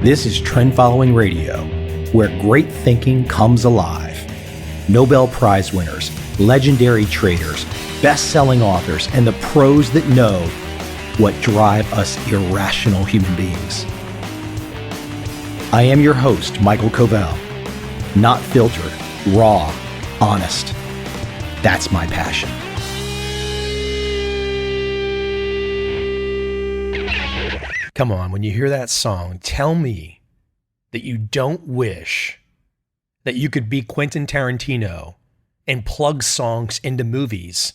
This is Trend Following Radio, where great thinking comes alive. Nobel Prize winners, legendary traders, best-selling authors, and the pros that know what drive us irrational human beings. I am your host, Michael Covel. Not filtered, raw, honest. That's my passion. Come on, when you hear that song, tell me that you don't wish that you could be Quentin Tarantino and plug songs into movies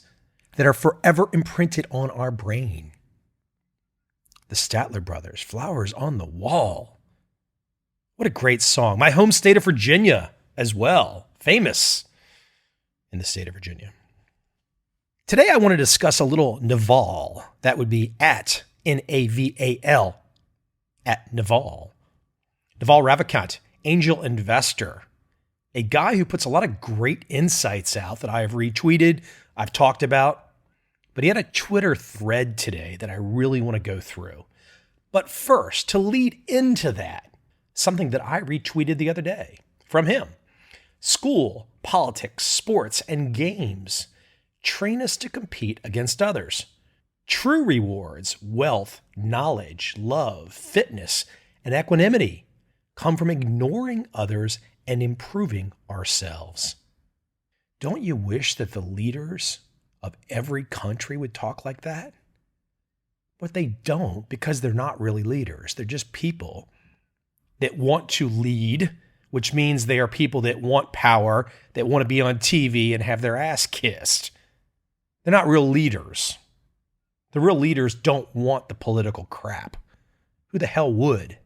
that are forever imprinted on our brain. The Statler Brothers, Flowers on the Wall. What a great song. My home state of Virginia as well. Famous in the state of Virginia. Today I want to discuss a little Naval. That would be at Naval, at Naval. Naval Ravikant, angel investor, a guy who puts a lot of great insights out that I have retweeted, I've talked about, but he had a Twitter thread today that I really want to go through. But first, to lead into that, something that I retweeted the other day from him. School, politics, sports, and games train us to compete against others. True rewards, wealth, knowledge, love, fitness, and equanimity come from ignoring others and improving ourselves. Don't you wish that the leaders of every country would talk like that? But they don't, because they're not really leaders. They're just people that want to lead, which means they are people that want power, that want to be on TV and have their ass kissed. They're not real leaders. The real leaders don't want the political crap. Who the hell would?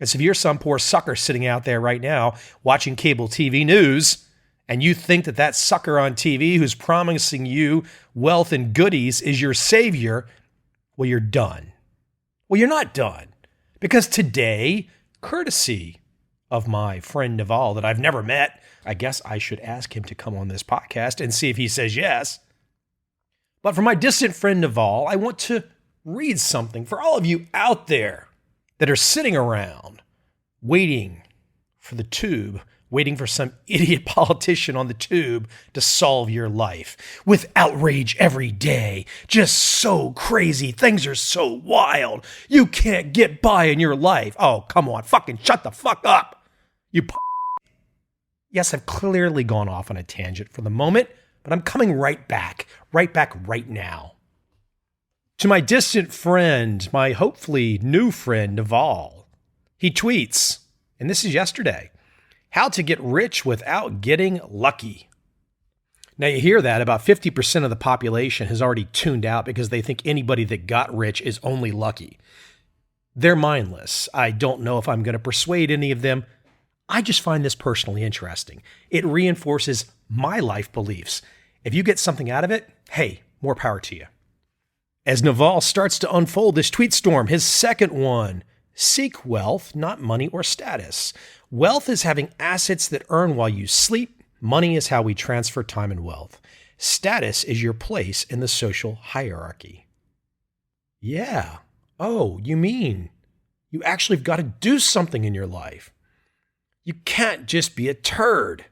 And so if you're some poor sucker sitting out there right now watching cable TV news, and you think that that sucker on TV who's promising you wealth and goodies is your savior, well, you're done. Well, you're not done. Because today, courtesy of my friend Naval that I've never met, I guess I should ask him to come on this podcast and see if he says yes. But for my distant friend Naval, I want to read something for all of you out there that are sitting around waiting for the tube, waiting for some idiot politician on the tube to solve your life. With outrage every day, just so crazy, things are so wild, you can't get by in your life. Oh, come on, fucking shut the fuck up, you Yes, I've clearly gone off on a tangent for the moment, but I'm coming right back right now. To my distant friend, my hopefully new friend, Naval, he tweets, and this is yesterday, how to get rich without getting lucky. Now you hear that about 50% of the population has already tuned out because they think anybody that got rich is only lucky. They're mindless. I don't know if I'm going to persuade any of them. I just find this personally interesting. It reinforces my life beliefs. If you get something out of it, hey, more power to you. As Naval starts to unfold this tweet storm, his second one, seek wealth, not money or status. Wealth is having assets that earn while you sleep. Money is how we transfer time and wealth. Status is your place in the social hierarchy. Yeah. Oh, you mean you actually have got to do something in your life. You can't just be a turd.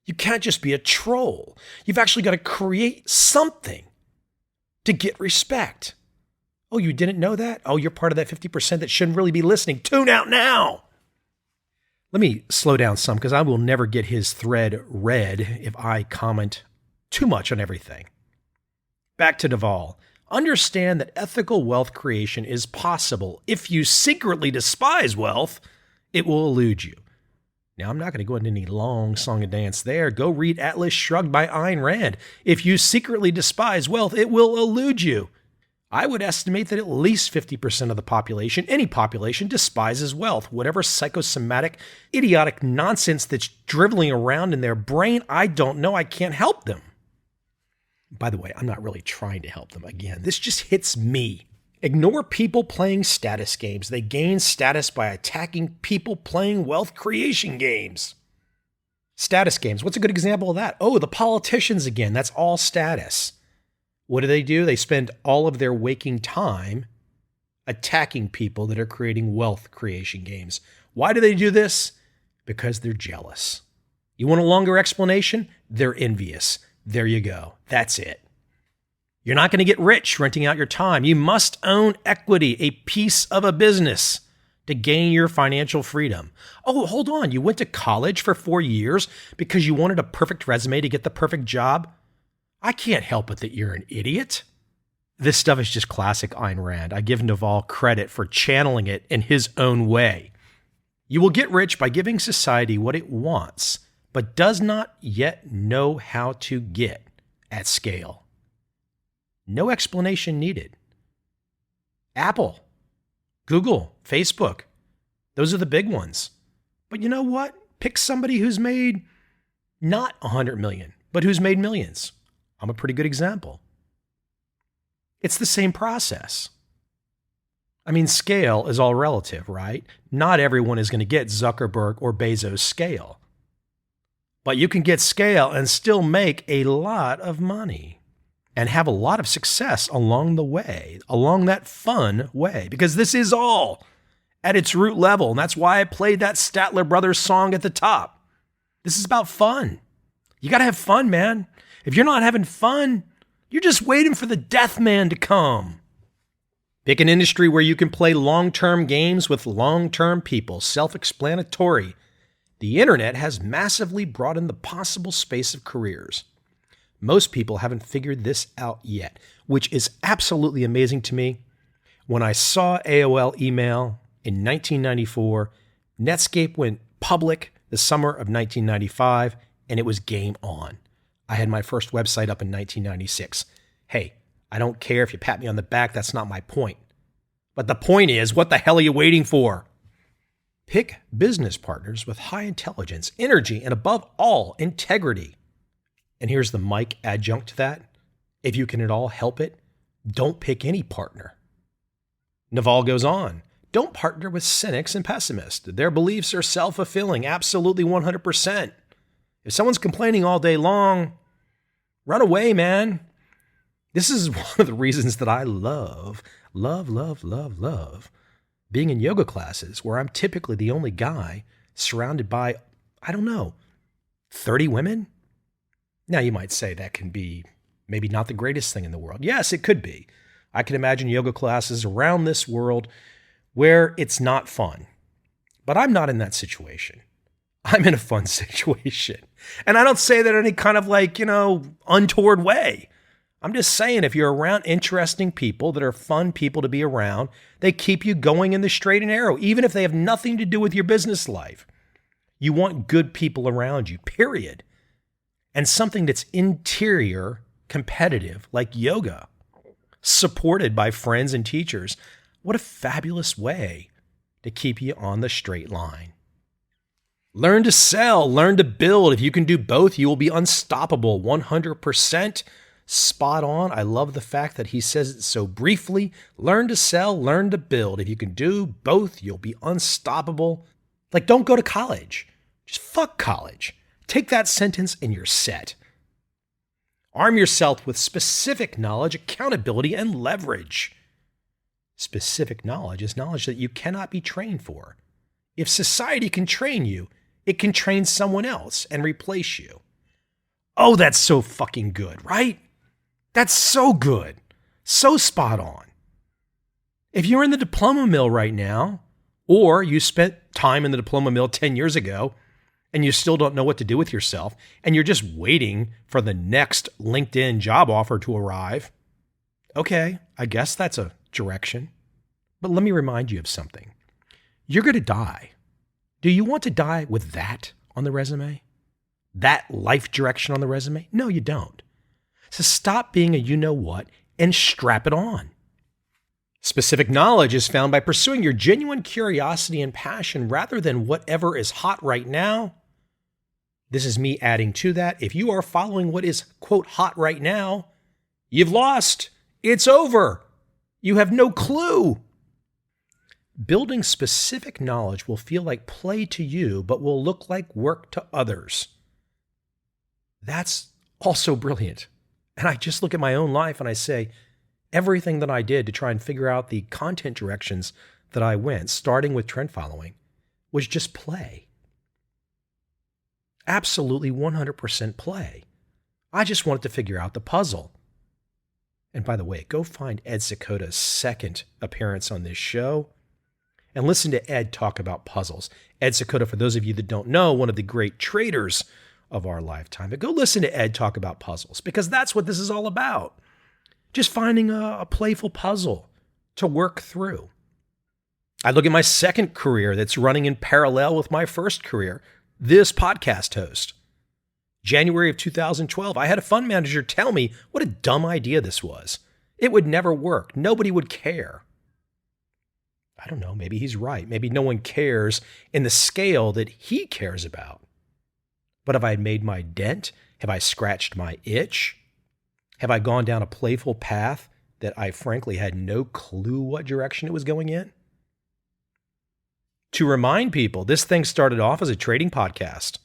You can't just be a troll. You've actually got to create something to get respect. Oh, you didn't know that? Oh, you're part of that 50% that shouldn't really be listening. Tune out now. Let me slow down some because I will never get his thread read if I comment too much on everything. Back to Naval. Understand that ethical wealth creation is possible. If you secretly despise wealth, it will elude you. Now, I'm not going to go into any long song and dance there. Go read Atlas Shrugged by Ayn Rand. If you secretly despise wealth, it will elude you. I would estimate that at least 50% of the population, any population, despises wealth. Whatever psychosomatic, idiotic nonsense that's dribbling around in their brain, I don't know. I can't help them. By the way, I'm not really trying to help them. Again, this just hits me. Ignore people playing status games. They gain status by attacking people playing wealth creation games. Status games. What's a good example of that? Oh, the politicians again. That's all status. What do? They spend all of their waking time attacking people that are creating wealth creation games. Why do they do this? Because they're jealous. You want a longer explanation? They're envious. There you go. That's it. You're not going to get rich renting out your time. You must own equity, a piece of a business, to gain your financial freedom. Oh, hold on. You went to college for 4 years because you wanted a perfect resume to get the perfect job? I can't help it that you're an idiot. This stuff is just classic Ayn Rand. I give Naval credit for channeling it in his own way. You will get rich by giving society what it wants, but does not yet know how to get at scale. No explanation needed. Apple, Google, Facebook, those are the big ones. But you know what? Pick somebody who's made not 100 million, but who's made millions. I'm a pretty good example. It's the same process. I mean, scale is all relative, right? Not everyone is going to get Zuckerberg or Bezos' scale. But you can get scale and still make a lot of money and have a lot of success along the way, along that fun way, because this is all at its root level. And that's why I played that Statler Brothers song at the top. This is about fun. You got to have fun, man. If you're not having fun, you're just waiting for the death man to come. Pick an industry where you can play long-term games with long-term people. Self-explanatory. The internet has massively broadened the possible space of careers. Most people haven't figured this out yet, which is absolutely amazing to me. When I saw AOL email in 1994, Netscape went public the summer of 1995, and it was game on. I had my first website up in 1996. Hey, I don't care if you pat me on the back, that's not my point. But the point is, what the hell are you waiting for? Pick business partners with high intelligence, energy, and above all, integrity. And here's the Mike adjunct to that. If you can at all help it, don't pick any partner. Naval goes on. Don't partner with cynics and pessimists. Their beliefs are self-fulfilling, absolutely 100%. If someone's complaining all day long, run away, man. This is one of the reasons that I love being in yoga classes where I'm typically the only guy surrounded by, 30 women. Now you might say that can be maybe not the greatest thing in the world. Yes, it could be. I can imagine yoga classes around this world where it's not fun. But I'm not in that situation. I'm in a fun situation. And I don't say that in any kind of untoward way. I'm just saying if you're around interesting people that are fun people to be around, they keep you going in the straight and narrow, even if they have nothing to do with your business life. You want good people around you, period. And something that's interior, competitive, like yoga, supported by friends and teachers. What a fabulous way to keep you on the straight line. Learn to sell, learn to build. If you can do both, you will be unstoppable. 100% spot on. I love the fact that he says it so briefly. Learn to sell, learn to build. If you can do both, you'll be unstoppable. Don't go to college. Just fuck college. Take that sentence and you're set. Arm yourself with specific knowledge, accountability, and leverage. Specific knowledge is knowledge that you cannot be trained for. If society can train you, it can train someone else and replace you. Oh, that's so fucking good, right? That's so good. So spot on. If you're in the diploma mill right now, or you spent time in the diploma mill 10 years ago, and you still don't know what to do with yourself, and you're just waiting for the next LinkedIn job offer to arrive, okay, I guess that's a direction. But let me remind you of something. You're going to die. Do you want to die with that on the resume? That life direction on the resume? No, you don't. So stop being a you-know-what and strap it on. Specific knowledge is found by pursuing your genuine curiosity and passion rather than whatever is hot right now. This is me adding to that. If you are following what is, quote, hot right now, you've lost. It's over. You have no clue. Building specific knowledge will feel like play to you, but will look like work to others. That's also brilliant. And I just look at my own life and I say, everything that I did to try and figure out the content directions that I went, starting with trend following, was just play. Absolutely 100% play. I just wanted to figure out the puzzle. And by the way, go find Ed Secoda's second appearance on this show and listen to Ed talk about puzzles. Ed Secoda, for those of you that don't know, one of the great traders of our lifetime. But go listen to Ed talk about puzzles, because that's what this is all about. Just finding a playful puzzle to work through. I look at my second career that's running in parallel with my first career, this podcast host. January of 2012, I had a fund manager tell me what a dumb idea this was. It would never work. Nobody would care. I don't know, maybe he's right. Maybe no one cares in the scale that he cares about. But have I made my dent? Have I scratched my itch? Have I gone down a playful path that I frankly had no clue what direction it was going in? To remind people, this thing started off as a trading podcast.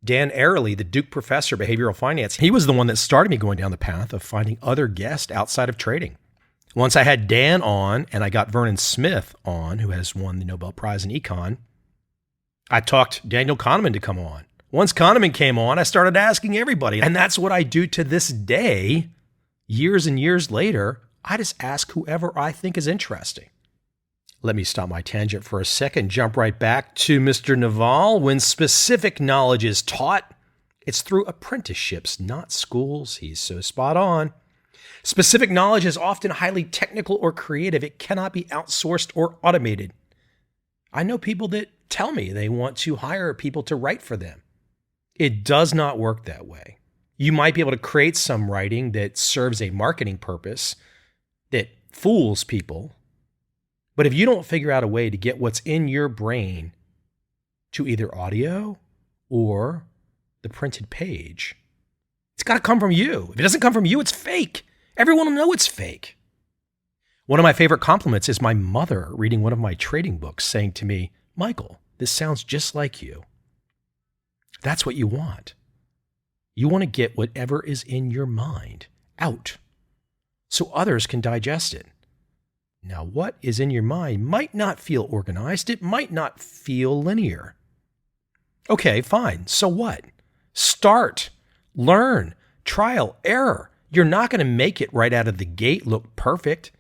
Dan Ariely, the Duke professor of behavioral finance, he was the one that started me going down the path of finding other guests outside of trading. Once I had Dan on and I got Vernon Smith on, who has won the Nobel Prize in Econ, I talked Daniel Kahneman to come on. Once Kahneman came on, I started asking everybody. And that's what I do to this day. Years and years later, I just ask whoever I think is interesting. Let me stop my tangent for a second, jump right back to Mr. Naval. When specific knowledge is taught, it's through apprenticeships, not schools. He's so spot on. Specific knowledge is often highly technical or creative. It cannot be outsourced or automated. I know people that tell me they want to hire people to write for them. It does not work that way. You might be able to create some writing that serves a marketing purpose that fools people. But if you don't figure out a way to get what's in your brain to either audio or the printed page, it's got to come from you. If it doesn't come from you, it's fake. Everyone will know it's fake. One of my favorite compliments is my mother reading one of my trading books saying to me, "Michael, this sounds just like you." That's what you want. You want to get whatever is in your mind out so others can digest it. Now, what is in your mind might not feel organized. It might not feel linear. Okay, fine. So what? Start, learn, trial, error. You're not going to make it right out of the gate look perfect.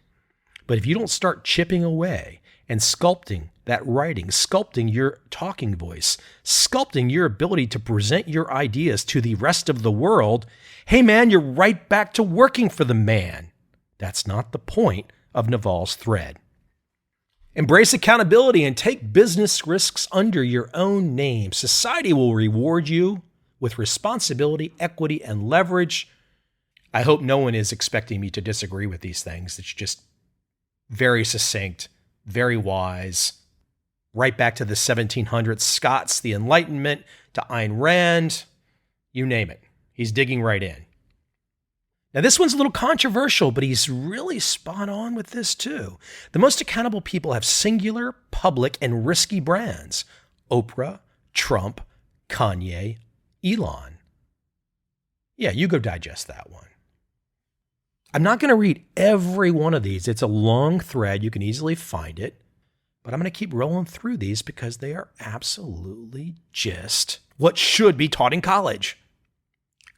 But if you don't start chipping away and sculpting that writing, sculpting your talking voice, sculpting your ability to present your ideas to the rest of the world, hey man, you're right back to working for the man. That's not the point of Naval's thread. Embrace accountability and take business risks under your own name. Society will reward you with responsibility, equity, and leverage. I hope no one is expecting me to disagree with these things. It's just very succinct, very wise. Right back to the 1700s, Scots, the Enlightenment, to Ayn Rand, you name it. He's digging right in. Now, this one's a little controversial, but he's really spot on with this too. The most accountable people have singular, public, and risky brands. Oprah, Trump, Kanye, Elon. Yeah, you go digest that one. I'm not going to read every one of these. It's a long thread. You can easily find it. But I'm going to keep rolling through these because they are absolutely just what should be taught in college.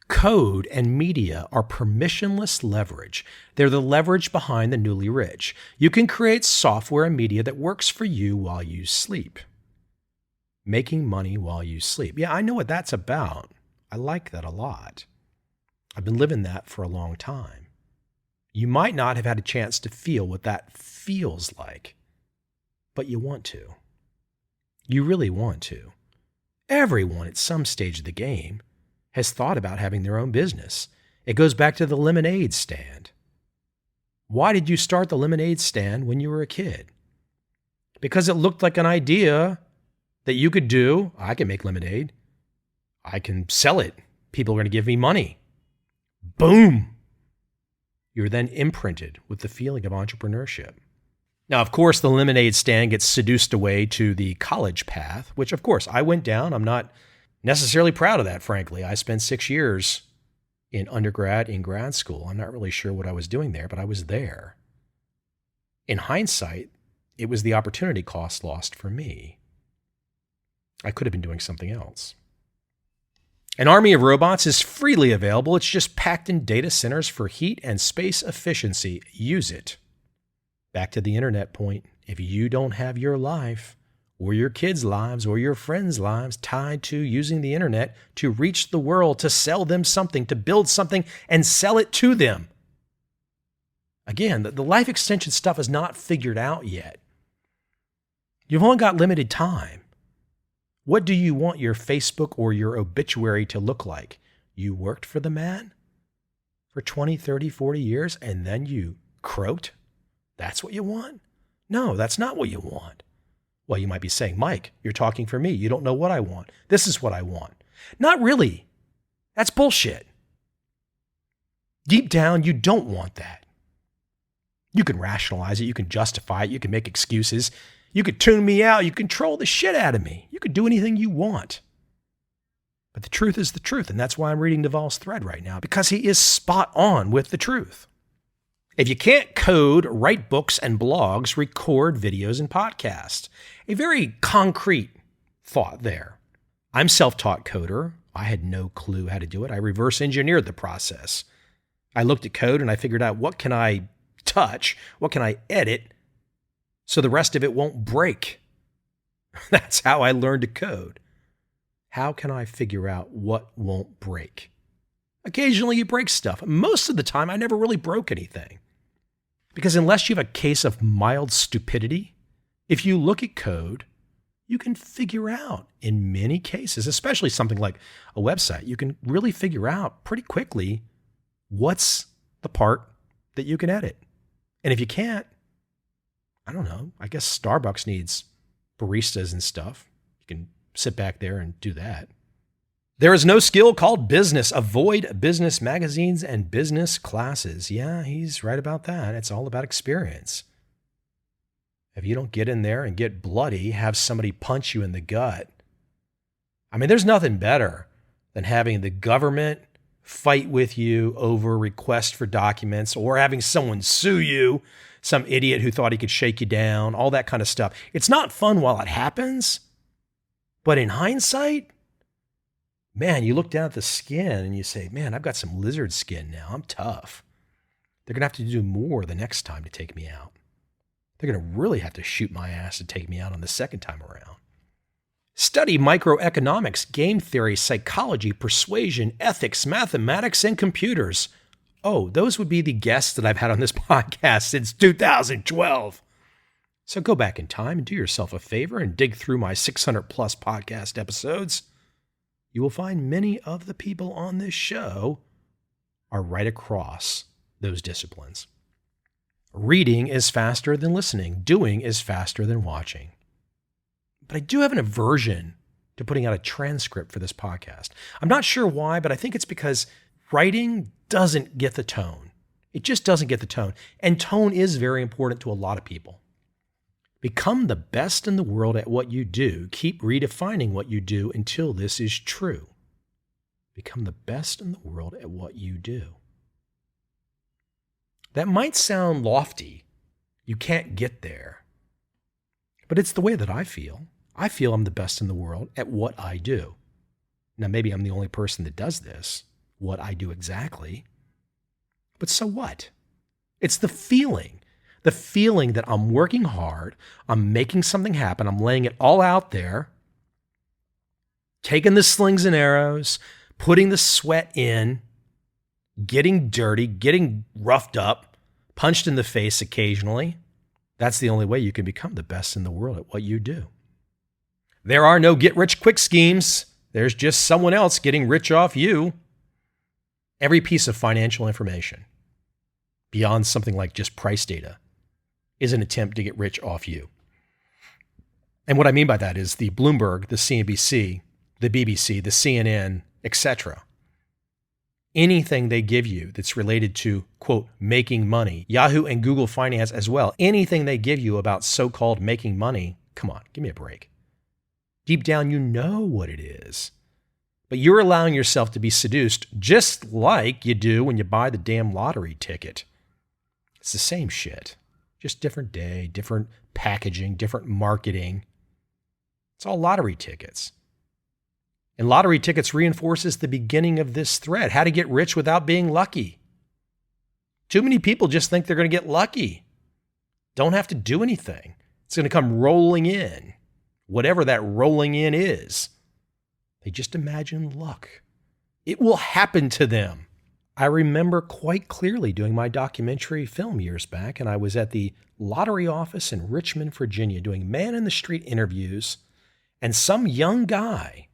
Code and media are permissionless leverage. They're the leverage behind the newly rich. You can create software and media that works for you while you sleep. Making money while you sleep. Yeah, I know what that's about. I like that a lot. I've been living that for a long time. You might not have had a chance to feel what that feels like, but you want to. You really want to. Everyone at some stage of the game has thought about having their own business. It goes back to the lemonade stand. Why did you start the lemonade stand when you were a kid? Because it looked like an idea that you could do. I can make lemonade. I can sell it. People are going to give me money. Boom. You're then imprinted with the feeling of entrepreneurship. Now, of course, the lemonade stand gets seduced away to the college path, which, of course, I went down. I'm not necessarily proud of that, frankly. I spent 6 years in undergrad, in grad school. I'm not really sure what I was doing there, but I was there. In hindsight, it was the opportunity cost lost for me. I could have been doing something else. An army of robots is freely available. It's just packed in data centers for heat and space efficiency. Use it. Back to the internet point. If you don't have your life or your kids' lives or your friends' lives tied to using the internet to reach the world, to sell them something, to build something and sell it to them. Again, the life extension stuff is not figured out yet. You've only got limited time. What do you want your Facebook or your obituary to look like? You worked for the man for 20, 30, 40 years and then you croaked? That's what you want? No, that's not what you want. Well, you might be saying, Mike, you're talking for me. You don't know what I want. This is what I want. Not really. That's bullshit. Deep down, you don't want that. You can rationalize it. You can justify it. You can make excuses. You could tune me out. You control the shit out of me. You could do anything you want. But the truth is the truth. And that's why I'm reading Naval's thread right now, because he is spot on with the truth. If you can't code, write books and blogs, record videos and podcasts. A very concrete thought there. I'm self-taught coder. I had no clue how to do it. I reverse engineered the process. I looked at code and I figured out what can I touch, what can I edit, so the rest of it won't break. That's how I learned to code. How can I figure out what won't break? Occasionally you break stuff. Most of the time I never really broke anything. Because unless you have a case of mild stupidity, if you look at code, you can figure out in many cases, especially something like a website, you can really figure out pretty quickly what's the part that you can edit. And if you can't, I don't know, I guess Starbucks needs baristas and stuff. You can sit back there and do that. There is no skill called business. Avoid business magazines and business classes. Yeah, he's right about that. It's all about experience. If you don't get in there and get bloody, have somebody punch you in the gut. I mean, there's nothing better than having the government fight with you over requests for documents or having someone sue you, some idiot who thought he could shake you down, all that kind of stuff. It's not fun while it happens, but in hindsight, man, you look down at the skin and you say, man, I've got some lizard skin now. I'm tough. They're going to have to do more the next time to take me out. They're going to really have to shoot my ass to take me out on the second time around. Study microeconomics, game theory, psychology, persuasion, ethics, mathematics, and computers. Oh, those would be the guests that I've had on this podcast since 2012. So go back in time and do yourself a favor and dig through my 600 plus podcast episodes. You will find many of the people on this show are right across those disciplines. Reading is faster than listening. Doing is faster than watching. But I do have an aversion to putting out a transcript for this podcast. I'm not sure why, but I think it's because writing doesn't get the tone. It just doesn't get the tone. And tone is very important to a lot of people. Become the best in the world at what you do. Keep redefining what you do until this is true. Become the best in the world at what you do. That might sound lofty. You can't get there. But it's the way that I feel. I feel I'm the best in the world at what I do. Now, maybe I'm the only person that does this, what I do exactly. But so what? It's the feeling that I'm working hard, I'm making something happen, I'm laying it all out there, taking the slings and arrows, putting the sweat in, getting dirty, getting roughed up, punched in the face occasionally. That's the only way you can become the best in the world at what you do. There are no get-rich-quick schemes. There's just someone else getting rich off you. Every piece of financial information, beyond something like just price data, is an attempt to get rich off you. And what I mean by that is the Bloomberg, the CNBC, the BBC, the CNN, etc. Anything they give you that's related to, quote, making money, Yahoo and Google Finance as well, anything they give you about so-called making money, come on, give me a break. Deep down, you know what it is. But you're allowing yourself to be seduced just like you do when you buy the damn lottery ticket. It's the same shit, just different day, different packaging, different marketing. It's all lottery tickets. And lottery tickets reinforces the beginning of this thread, how to get rich without being lucky. Too many people just think they're going to get lucky. Don't have to do anything. It's going to come rolling in, whatever that rolling in is. They just imagine luck. It will happen to them. I remember quite clearly doing my documentary film years back, and I was at the lottery office in Richmond, Virginia, doing man-in-the-street interviews, and some young guy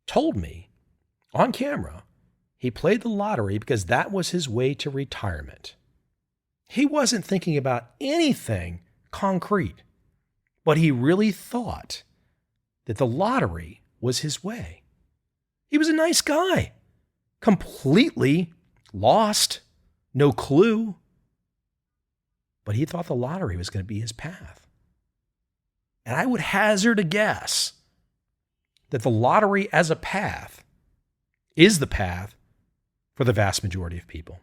told me on camera he played the lottery because that was his way to retirement. He wasn't thinking about anything concrete, but he really thought that the lottery was his way. He was a nice guy, completely lost, no clue, but he thought the lottery was going to be his path. And I would hazard a guess that the lottery as a path is the path for the vast majority of people.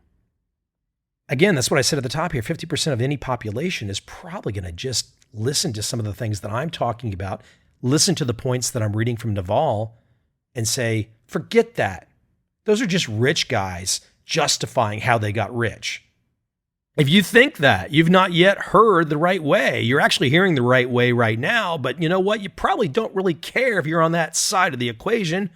Again, that's what I said at the top here. 50% of any population is probably going to just listen to some of the things that I'm talking about, listen to the points that I'm reading from Naval, and say, forget that. Those are just rich guys justifying how they got rich. If you think that, you've not yet heard the right way. You're actually hearing the right way right now, but you know what? You probably don't really care if you're on that side of the equation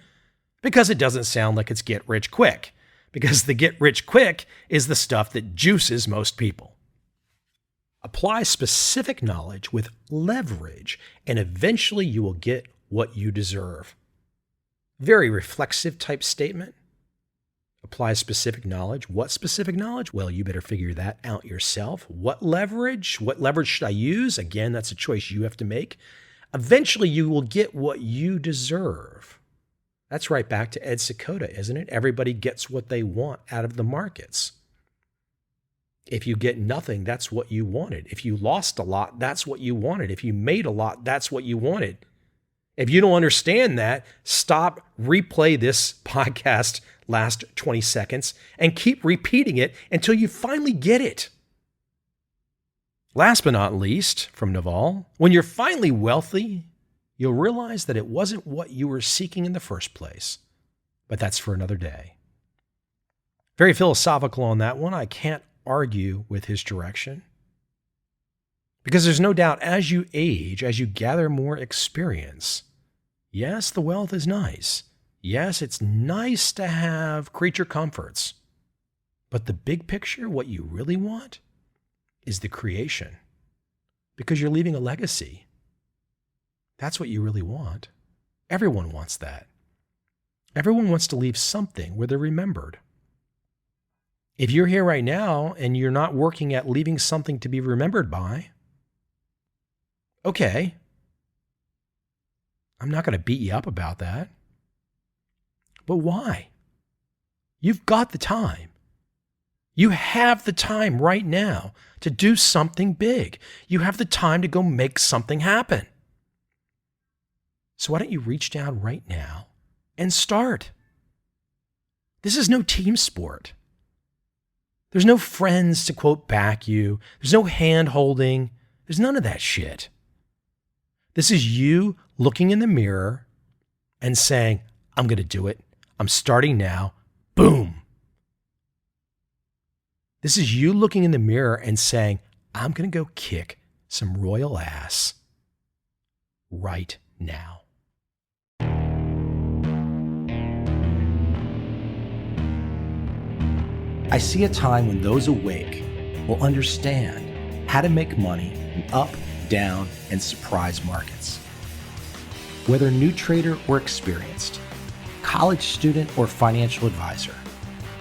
because it doesn't sound like it's get rich quick. Because the get rich quick is the stuff that juices most people. Apply specific knowledge with leverage, and eventually you will get what you deserve. Very reflexive type statement. Apply specific knowledge. What specific knowledge? Well, you better figure that out yourself. What leverage? What leverage should I use? Again, that's a choice you have to make. Eventually, you will get what you deserve. That's right back to Ed Seykota, isn't it? Everybody gets what they want out of the markets. If you get nothing, that's what you wanted. If you lost a lot, that's what you wanted. If you made a lot, that's what you wanted. If you don't understand that, stop, replay this podcast last 20 seconds, and keep repeating it until you finally get it. Last but not least, from Naval, when you're finally wealthy, you'll realize that it wasn't what you were seeking in the first place. But that's for another day. Very philosophical on that one. I can't argue with his direction. Because there's no doubt as you age, as you gather more experience, yes, the wealth is nice. Yes, it's nice to have creature comforts. But the big picture, what you really want, is the creation. Because you're leaving a legacy. That's what you really want. Everyone wants that. Everyone wants to leave something where they're remembered. If you're here right now and you're not working at leaving something to be remembered by, okay, I'm not going to beat you up about that. But why? You've got the time. You have the time right now to do something big. You have the time to go make something happen. So why don't you reach down right now and start? This is no team sport. There's no friends to quote back you. There's no hand holding. There's none of that shit. This is you looking in the mirror and saying, I'm going to do it. I'm starting now. Boom. This is you looking in the mirror and saying, I'm going to go kick some royal ass right now. I see a time when those awake will understand how to make money in up, down, and surprise markets. Whether new trader or experienced, college student or financial advisor,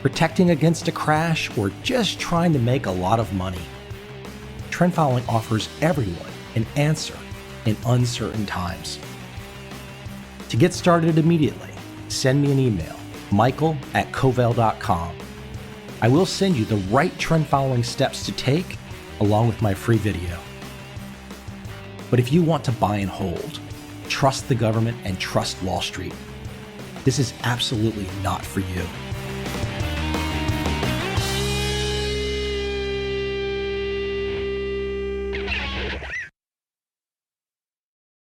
protecting against a crash or just trying to make a lot of money, trend following offers everyone an answer in uncertain times. To get started immediately, send me an email, michael@covel.com. I will send you the right trend following steps to take along with my free video. But if you want to buy and hold, trust the government and trust Wall Street, this is absolutely not for you.